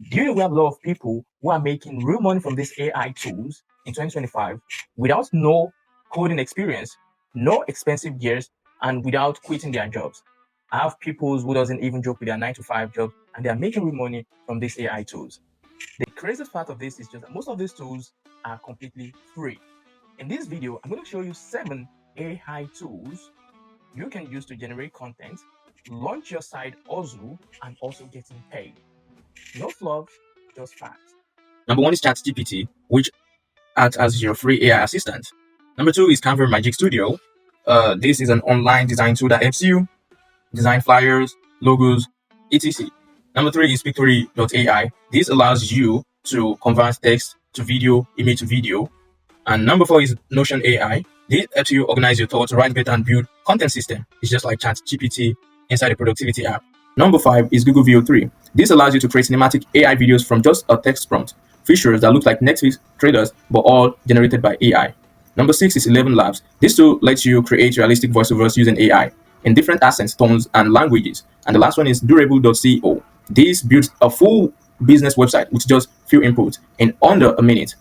Do you know we have a lot of people who are making real money from these AI tools in 2025 without no coding experience, no expensive gears, and without quitting their jobs? I have people who doesn't even joke with their 9 to 5 job and they are making real money from these AI tools. The craziest part of this is just that most of these tools are completely free. In this video, I'm going to show you 7 AI tools you can use to generate content, launch your side hustle, and also getting paid. No fluff, just facts. Number one is ChatGPT, which acts as your free AI assistant. Number two is Canva Magic Studio. This is an online design tool that helps you design flyers, logos, etc. Number three is Pictory.ai. This allows you to convert text to video, image to video. And number four is Notion AI. This helps you organize your thoughts, write better, and build content system. It's just like ChatGPT inside a productivity app. Number five is Google VO3. This allows you to create cinematic AI videos from just a text prompt. Features that look like Netflix trailers, but all generated by AI. Number six is ElevenLabs. This tool lets you create realistic voiceovers using AI in different accents, tones, and languages. And the last one is Durable.co. This builds a full business website with just few inputs in under a minute.